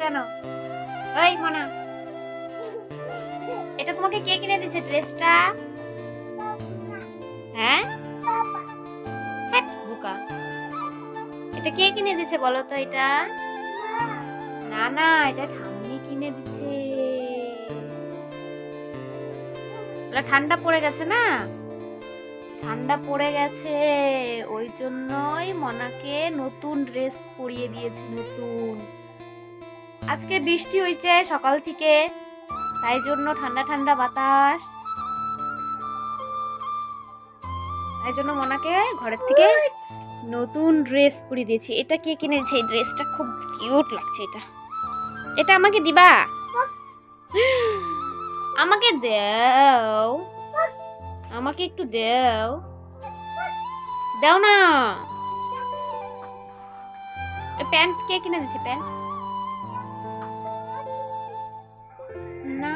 কেন? ওই মনা, এটা তোমাকে কে কিনে দিয়েছে ড্রেসটা? হ্যাঁ, হ্যাট বোকা। এটা কে কিনে দিয়েছে বলো তো? এটা না না, এটা ঠাম্মি কিনে দিচ্ছে। এটা ঠান্ডা পড়ে গেছে না, ঠান্ডা পড়ে গেছে, ওই জন্যই মনাকে নতুন ড্রেস পরিয়ে দিয়েছি। নতুন, আজকে বৃষ্টি হয়েছে সকাল থেকে, তাই জন্য ঠান্ডা ঠান্ডা বাতাস, তাই জন্য মনাকে ঘরের থেকে নতুন ড্রেস পরিয়ে দিয়েছি। এটা কে কিনেছে? এই ড্রেসটা খুব কিউট লাগছে। এটা এটা আমাকে দিবা? আমাকে দাও, আমাকে একটু দাও, দাও না। প্যান্ট কে কিনে দিছে? প্যান্ট না,